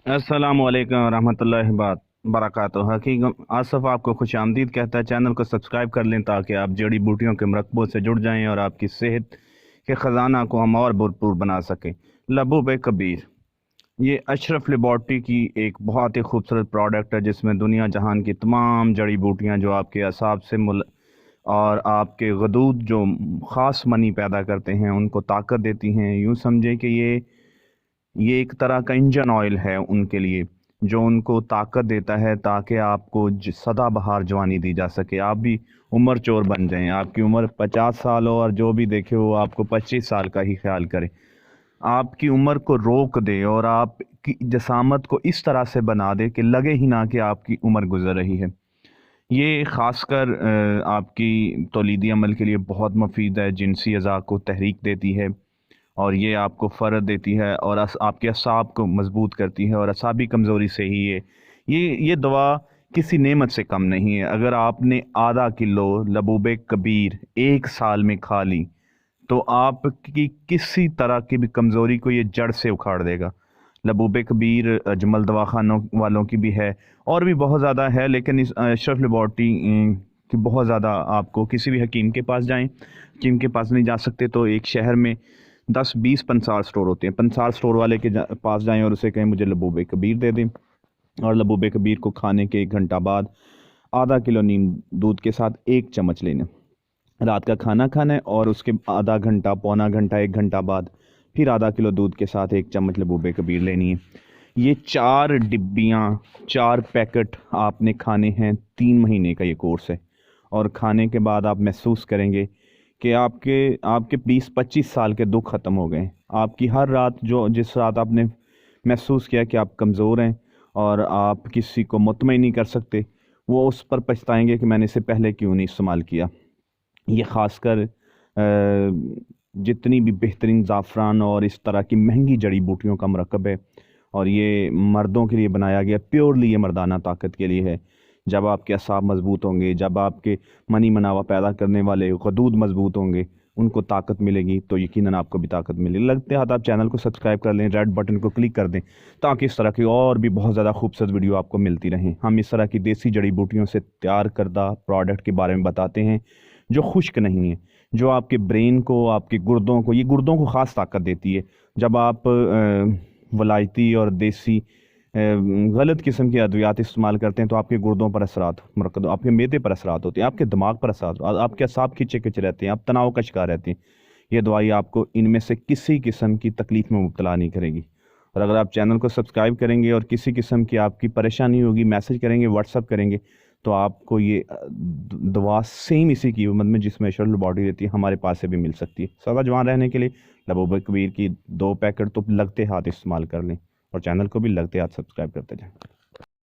अस्सलाम वालेकुम रहमतुल्लाहि बरकातुहू। हकीकत आसफ़ आपको खुश आमदीद कहता है। चैनल को सब्सक्राइब कर लें ताकि आप जड़ी बूटियों के मरकबों से जुड़ जाएं और आपकी सेहत के ख़जाना को हम और भरपूर बना सकें। लबूब कबीर ये अशरफ लेबॉर्ट्री की एक बहुत ही खूबसूरत प्रोडक्ट है जिसमें दुनिया जहान की तमाम जड़ी बूटियाँ जो आपके असाब से और आपके गदूद जो ख़ास मनी पैदा करते हैं उनको ताकत देती हैं। यूँ समझे कि ये एक तरह का इंजन ऑयल है उनके लिए, जो उनको ताकत देता है ताकि आपको सदाबहार जवानी दी जा सके, आप भी उम्र चोर बन जाएं। आपकी उम्र 50 साल हो और जो भी देखे वो आपको 25 साल का ही ख्याल करे, आपकी उम्र को रोक दे और आपकी जसामत को इस तरह से बना दे कि लगे ही ना कि आपकी उम्र गुजर रही है। ये ख़ासकर आपकी तौलीदी अमल के लिए बहुत मुफीद है, जिनसी अज़ा को तहरीक देती है और ये आपको फ़र्द देती है और आपके असाब को मजबूत करती है और असाबी कमज़ोरी से ही ये दवा किसी नेमत से कम नहीं है। अगर आपने आधा किलो लबूब कबीर एक साल में खा ली तो आपकी किसी तरह की भी कमज़ोरी को ये जड़ से उखाड़ देगा। लबूब कबीर अजमल दवाखानों वालों की भी है और भी बहुत ज़्यादा है, लेकिन इस अशरफ लेबॉर्ट्री की बहुत ज़्यादा, आपको किसी भी हकीम के पास जाएं, हकीम के पास नहीं जा सकते तो एक शहर में 10-20 पंसार स्टोर होते हैं, पंसार स्टोर वाले के पास जाएं और उसे कहें मुझे लबूब कबीर दे दें। और लबूब कबीर को खाने के 1 घंटा बाद आधा किलो नीम दूध के साथ 1 चम्मच लेना, रात का खाना खाना है और उसके आधा घंटा, पौना घंटा, 1 घंटा बाद फिर आधा किलो दूध के साथ 1 चम्मच लबूब कबीर लेनी है। ये 4 डिब्बियाँ, 4 पैकेट आपने खाने हैं। 3 महीने का ये कोर्स है और खाने के बाद आप महसूस करेंगे कि आपके 20-25 साल के दुख ख़त्म हो गए। आपकी हर रात, जिस रात आपने महसूस किया कि आप कमज़ोर हैं और आप किसी को मुतमईन नहीं कर सकते, वो उस पर पछताएंगे कि मैंने इसे पहले क्यों नहीं इस्तेमाल किया। ये ख़ासकर जितनी भी बेहतरीन ज़ाफ़रान और इस तरह की महंगी जड़ी बूटियों का मरकब है और ये मर्दों के लिए बनाया गया, प्योरली ये मर्दाना ताकत के लिए है। जब आपके असाब मजबूत होंगे, जब आपके मनी मनावा पैदा करने वाले गदूद मजबूत होंगे, उनको ताकत मिलेगी तो यकीनन आपको भी ताकत मिलेगी। लगते हाथ आप चैनल को सब्सक्राइब कर लें, रेड बटन को क्लिक कर दें ताकि इस तरह की और भी बहुत ज़्यादा खूबसूरत वीडियो आपको मिलती रहें। हम इस तरह की देसी जड़ी बूटियों से तैयार करदा प्रोडक्ट के बारे में बताते हैं जो खुश्क नहीं है, जो आपके ब्रेन को, आपके गुर्दों को, ये गुर्दों को ख़ास ताकत देती है। जब आप वलायती और देसी गलत किस्म की अद्वियात इस्तेमाल करते हैं तो आपके गुर्दों पर असरात, आपके मैदे पर असरात होते हैं, आपके दिमाग पर असरात, आपके असाब खिंचे खिंचे रहते हैं, आप तनाव का शिकार रहते हैं। ये दवाई आपको इनमें से किसी किस्म की तकलीफ़ में मुब्तला नहीं करेगी। और अगर आप चैनल को सब्सक्राइब करेंगे और किसी किस्म की आपकी परेशानी होगी, मैसेज करेंगे, व्हाट्सअप करेंगे, तो आपको ये दवा सेम इसी कीमत में जिसमें अशरफ लेबॉर्ट्री रहती है हमारे पास से भी मिल सकती है। सदा जवान रहने के लिए लबूब कबीर की 2 पैकेट तो लगते हाथ इस्तेमाल कर लें और चैनल को भी लगते हाथ सब्सक्राइब करते जाएं।